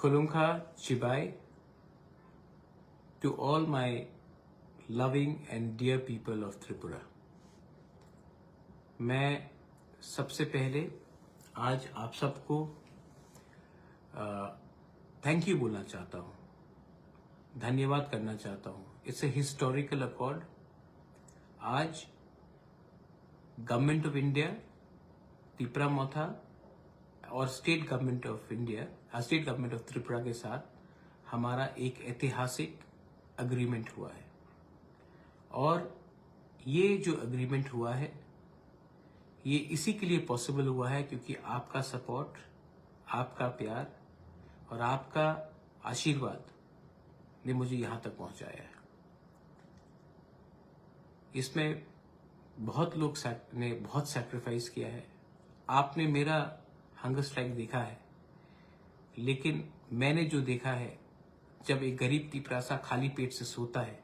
Khulunka Chibai, to all my loving and dear people of Tripura. मैं सबसे पहले आज आप सबको थैंक यू बोलना चाहता हूँ, धन्यवाद करना चाहता हूँ। It's a historical accord. आज गवर्नमेंट ऑफ इंडिया, त्रिपुरा मोथा और state government of India, state government of Tripura के साथ हमारा एक ऐतिहासिक अग्रीमेंट हुआ है। और ये जो अग्रीमेंट हुआ है ये इसी के लिए पॉसिबल हुआ है क्योंकि आपका सपोर्ट, आपका प्यार और आपका आशीर्वाद ने मुझे यहां तक पहुंचाया है। इसमें बहुत लोग ने बहुत सैक्रिफाइस किया है। आपने मेरा हंगर स्ट्राइक देखा है, लेकिन मैंने जो देखा है, जब एक गरीब तिपरासा खाली पेट से सोता है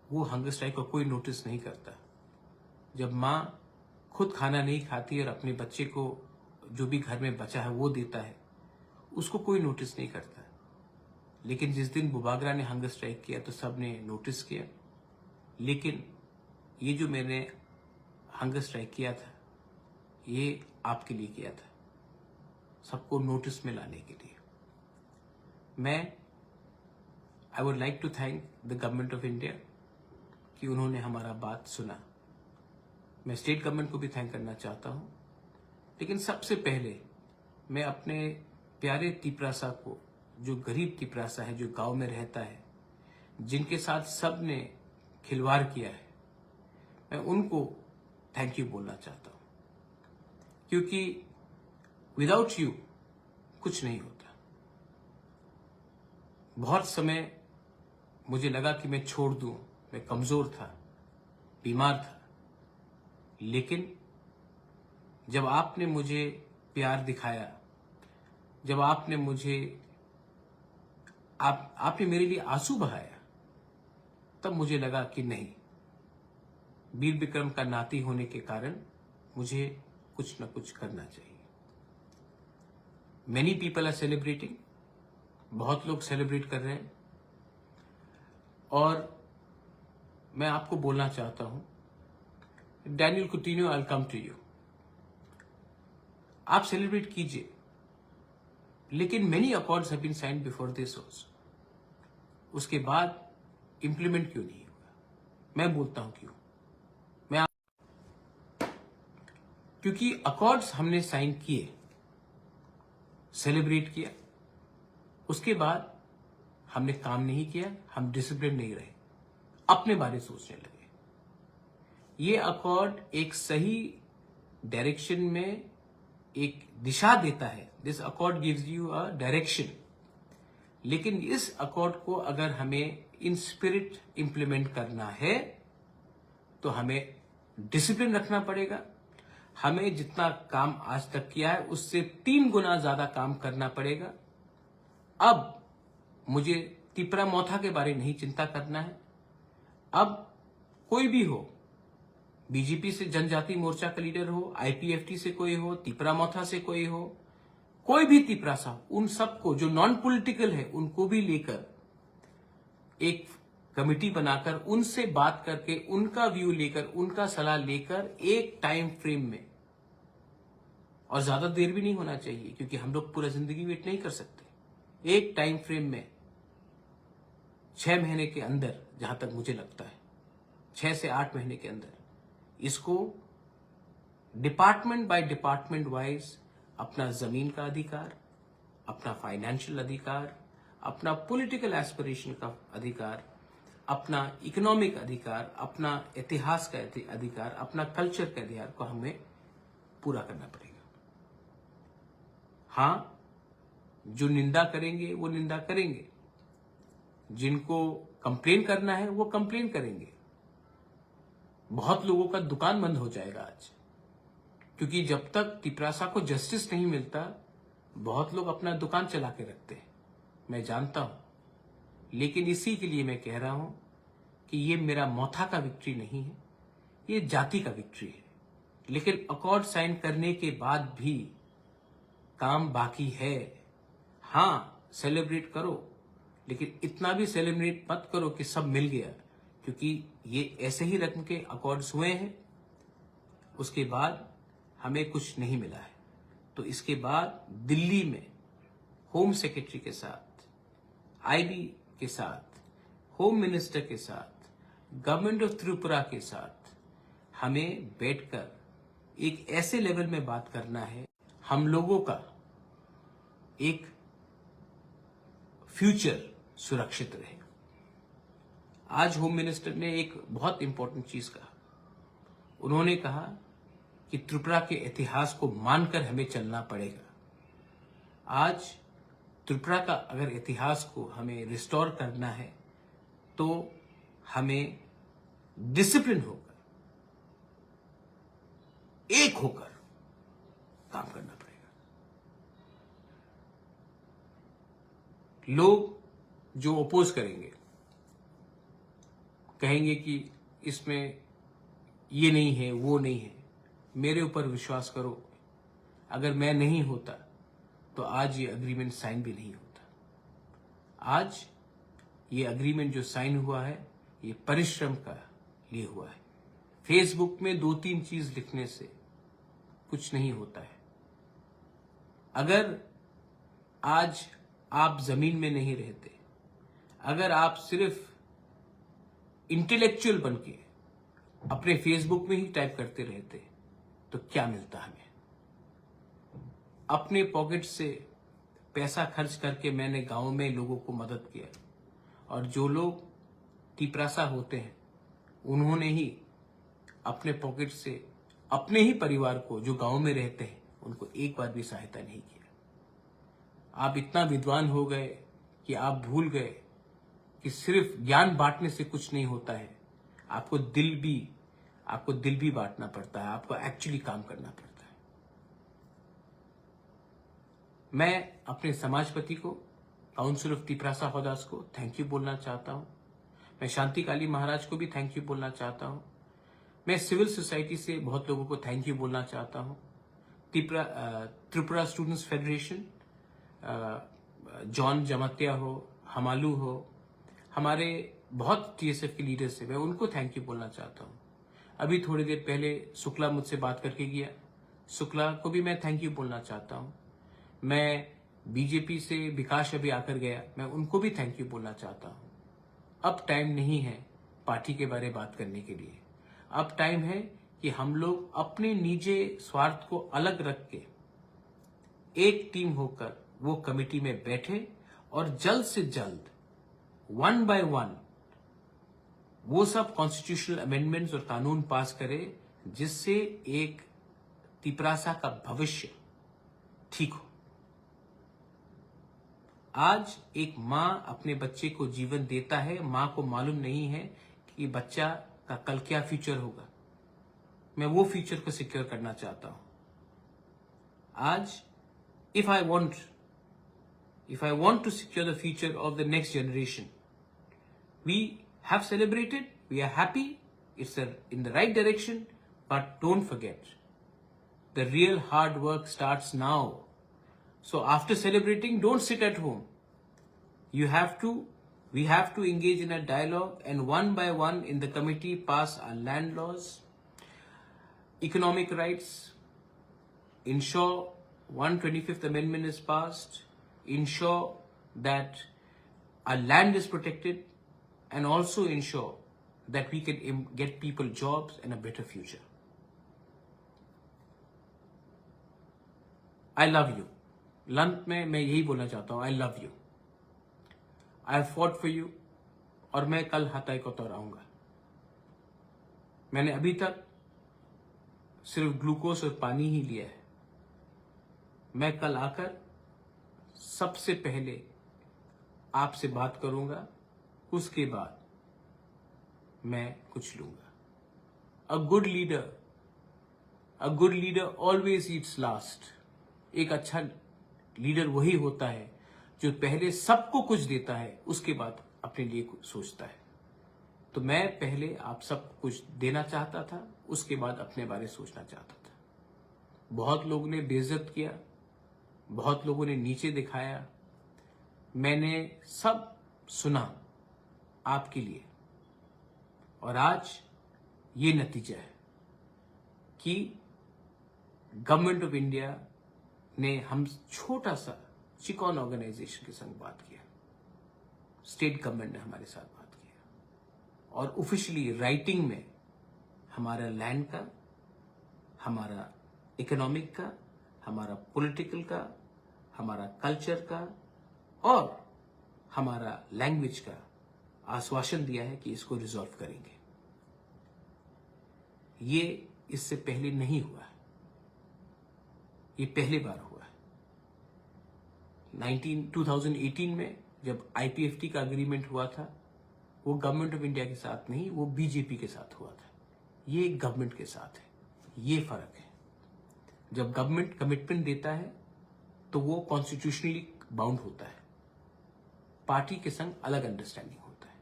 वो हंगर स्ट्राइक को कोई नोटिस नहीं करता। जब माँ खुद खाना नहीं खाती और अपने बच्चे को जो भी घर में बचा है वो देता है, उसको कोई नोटिस नहीं करता। लेकिन जिस दिन बुबागरा ने हंगर स्ट्राइक किया तो सब ने नोटिस किया। लेकिन ये जो मैंने हंगर स्ट्राइक किया था ये आपके लिए किया था, सबको नोटिस में लाने के लिए। I would like to thank the government of India कि उन्होंने हमारा बात सुना। मैं स्टेट गवर्नमेंट को भी थैंक करना चाहता हूं, लेकिन सबसे पहले मैं अपने प्यारे तिपरासा को, जो गरीब तिपरासा है, जो गांव में रहता है, जिनके साथ सब ने खिलवाड़ किया है, मैं उनको थैंक यू बोलना चाहता हूं। क्योंकि विदाउट यू कुछ नहीं होता। बहुत समय मुझे लगा कि मैं छोड़ दूं, मैं कमजोर था, बीमार था, लेकिन जब आपने मुझे प्यार दिखाया, जब आपने आपने मेरे लिए आंसू बहाया, तब मुझे लगा कि नहीं, वीर विक्रम का नाती होने के कारण मुझे कुछ न कुछ करना चाहिए। मेनी पीपल आर सेलिब्रेटिंग, बहुत लोग सेलिब्रेट कर रहे हैं। और मैं आपको बोलना चाहता हूं, Daniel Coutinho, I will come to you. आप सेलिब्रेट कीजिए, लेकिन many accords have been signed before this also. उसके बाद इंप्लीमेंट क्यों नहीं हुआ? मैं बोलता हूं क्यों। क्योंकि अकॉर्ड्स हमने साइन किए, सेलिब्रेट किया, उसके बाद हमने काम नहीं किया, हम डिसिप्लिन नहीं रहे, अपने बारे सोचने लगे। ये अकॉर्ड एक सही डायरेक्शन में एक दिशा देता है। This accord gives you a direction. लेकिन इस अकॉर्ड को अगर हमें इन स्पिरिट इंप्लीमेंट करना है तो हमें डिसिप्लिन रखना पड़ेगा। हमें जितना काम आज तक किया है उससे 3 गुना ज्यादा काम करना पड़ेगा। अब मुझे त्रिपुरा मोथा के बारे में नहीं चिंता करना है। अब कोई भी हो, बीजेपी से जनजाति मोर्चा का लीडर हो, आईपीएफटी से कोई हो, त्रिपुरा मोथा से कोई हो, कोई भी तिपरासा, उन सबको जो नॉन पॉलिटिकल है उनको भी लेकर एक कमेटी बनाकर उनसे बात करके, उनका व्यू लेकर, उनका सलाह लेकर एक टाइम फ्रेम में, और ज्यादा देर भी नहीं होना चाहिए क्योंकि हम लोग पूरा जिंदगी वेट नहीं कर सकते, एक टाइम फ्रेम में 6 महीने के अंदर, जहां तक मुझे लगता है 6 से 8 महीने के अंदर इसको डिपार्टमेंट बाय डिपार्टमेंट वाइज अपना जमीन का अधिकार, अपना फाइनेंशियल अधिकार, अपना पॉलिटिकल एस्पिरेशन का अधिकार, अपना इकोनॉमिक अधिकार, अपना इतिहास का अधिकार, अपना कल्चर का अधिकार को हमें पूरा करना पड़ेगा। हाँ, जो निंदा करेंगे वो निंदा करेंगे, जिनको कंप्लेन करना है वो कंप्लेन करेंगे। बहुत लोगों का दुकान बंद हो जाएगा आज, क्योंकि जब तक तिपरासा को जस्टिस नहीं मिलता बहुत लोग अपना दुकान चला के रखते हैं, मैं जानता हूं। लेकिन इसी के लिए मैं कह रहा हूं कि ये मेरा मोथा का विक्ट्री नहीं है, ये जाति का विक्ट्री है। लेकिन अकॉर्ड साइन करने के बाद भी काम बाकी है। हाँ, सेलिब्रेट करो, लेकिन इतना भी सेलिब्रेट मत करो कि सब मिल गया, क्योंकि ये ऐसे ही रकम के अकॉर्ड्स हुए हैं, उसके बाद हमें कुछ नहीं मिला है। तो इसके बाद दिल्ली में होम सेक्रेटरी के साथ, आईबी के साथ, होम मिनिस्टर के साथ, गवर्नमेंट ऑफ त्रिपुरा के साथ हमें बैठकर एक ऐसे लेवल में बात करना है, हम लोगों का एक फ्यूचर सुरक्षित रहे। आज होम मिनिस्टर ने एक बहुत इंपॉर्टेंट चीज कहा। उन्होंने कहा कि त्रिपुरा के इतिहास को मानकर हमें चलना पड़ेगा। आज त्रिपुरा का अगर इतिहास को हमें रिस्टोर करना है तो हमें डिसिप्लिन होकर, एक होकर काम करना पड़ेगा। लोग जो अपोज करेंगे, कहेंगे कि इसमें ये नहीं है, वो नहीं है, मेरे ऊपर विश्वास करो, अगर मैं नहीं होता तो आज ये अग्रीमेंट साइन भी नहीं होता। आज ये अग्रीमेंट जो साइन हुआ है, ये परिश्रम का लिए हुआ है। फेसबुक में 2-3 चीज लिखने से कुछ नहीं होता है। अगर आज आप जमीन में नहीं रहते, अगर आप सिर्फ इंटेलेक्चुअल बनके अपने फेसबुक में ही टाइप करते रहते, तो क्या मिलता हमें? अपने पॉकेट से पैसा खर्च करके मैंने गांव में लोगों को मदद किया, और जो लोग तिपरासा होते हैं उन्होंने ही अपने पॉकेट से अपने ही परिवार को, जो गांव में रहते हैं, उनको एक बार भी सहायता नहीं किया। आप इतना विद्वान हो गए कि आप भूल गए कि सिर्फ ज्ञान बांटने से कुछ नहीं होता है, आपको दिल भी बांटना पड़ता है, आपको एक्चुअली काम करना पड़ता है। मैं अपने समाजपति को, काउंसिल ऑफ तिपरासा हौदास को थैंक यू बोलना चाहता हूं। मैं शांति काली महाराज को भी थैंक यू बोलना चाहता हूं। मैं सिविल सोसाइटी से बहुत लोगों को थैंक यू बोलना चाहता हूं। Tripura students federation, John Jamatia हो, हमालू हो, हमारे बहुत टीएसएफ के लीडर्स से, मैं उनको थैंक यू बोलना चाहता हूं। अभी थोड़ी देर पहले शुक्ला मुझसे बात करके गया, शुक्ला को भी मैं थैंक यू बोलना चाहता हूं। मैं बीजेपी से विकास अभी आकर गया, मैं उनको भी थैंक यू बोलना चाहता हूं। अब टाइम नहीं है पार्टी के बारे में बात करने के लिए। अब टाइम है कि हम लोग अपने निजी स्वार्थ को अलग रख के एक टीम होकर वो कमेटी में बैठे और जल्द से जल्द 1 by 1 वो सब कॉन्स्टिट्यूशनल अमेंडमेंट्स और कानून पास करे, जिससे एक तिपरासा का भविष्य ठीक हो। आज एक मां अपने बच्चे को जीवन देता है, मां को मालूम नहीं है कि बच्चा का कल क्या फ्यूचर होगा। मैं वो फ्यूचर को सिक्योर करना चाहता हूं। आज if I want to secure the future of the next generation, we have celebrated, we are happy, it's in the right direction, but don't forget, the real hard work starts now. So after celebrating, don't sit at home. We have to engage in a dialogue, and 1 by 1 in the committee pass our land laws, economic rights, ensure 125th Amendment is passed, ensure that our land is protected, and also ensure that we can get people jobs and a better future. I love you. लंत में मैं यही बोलना चाहता हूं, I love you. I have fought for you, और मैं कल हताई को तोड़ाऊंगा। मैंने अभी तक सिर्फ ग्लूकोज और पानी ही लिया है। मैं कल आकर सबसे पहले आपसे बात करूंगा, उसके बाद मैं कुछ लूंगा। A good leader always eats last. एक अच्छा लीडर वही होता है जो पहले सबको कुछ देता है, उसके बाद अपने लिए कुछ सोचता है। तो मैं पहले आप सब कुछ देना चाहता था, उसके बाद अपने बारे सोचना चाहता था। बहुत लोगों ने बेइज्जत किया, बहुत लोगों ने नीचे दिखाया, मैंने सब सुना आपके लिए, और आज ये नतीजा है कि गवर्नमेंट ऑफ इंडिया ने हम छोटा सा चिकॉन ऑर्गेनाइजेशन के संग बात किया, स्टेट गवर्नमेंट ने हमारे साथ बात किया, और ऑफिशियली राइटिंग में हमारा लैंड का, हमारा इकोनॉमिक का, हमारा पॉलिटिकल का, हमारा कल्चर का और हमारा लैंग्वेज का आश्वासन दिया है कि इसको रिजॉल्व करेंगे। ये इससे पहले नहीं हुआ है, ये पहली बार हुआ है। 2018 में जब आईपीएफटी का एग्रीमेंट हुआ था, वो गवर्नमेंट ऑफ इंडिया के साथ नहीं, वो बीजेपी के साथ हुआ था। ये गवर्नमेंट के साथ है, ये फर्क है। जब गवर्नमेंट कमिटमेंट देता है तो वो कॉन्स्टिट्यूशनली बाउंड होता है, पार्टी के संग अलग अंडरस्टैंडिंग होता है।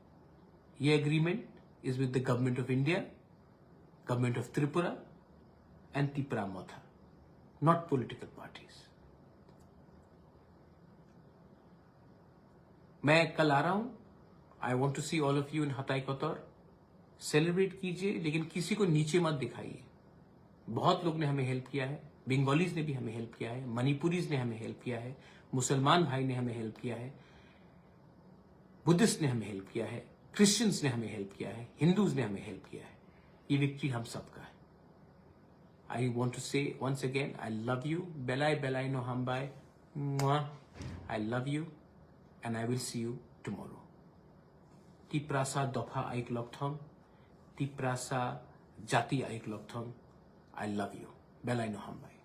ये agreement is with the government of India, government of Tripura and Tipra Motha, not political parties. मैं कल आ रहा हूं, I want to see all of you in Hatai Kotor. Celebrate कीजिए, लेकिन किसी को नीचे मत दिखाइए। बहुत लोग ने हमें हेल्प किया है, बंगालीज ने भी हमें हेल्प किया है, मणिपुरीज ने हमें हेल्प किया है, मुसलमान भाई ने हमें हेल्प किया है, बुद्धिस्ट ने हमें हेल्प किया है, क्रिश्चियंस ने हमें हेल्प किया है, हिंदूज ने हमें हेल्प किया है। ये विक्ट्री हम सबका है। I want to say once again, I love you, बेलाई बेलाई नो हम बाय, I love you and I will see you tomorrow. Tiprasa दफा आइक लकथम, तिप्रासा जाति आइक लकथम, आई लव यू, बेलाई नो हम बाय।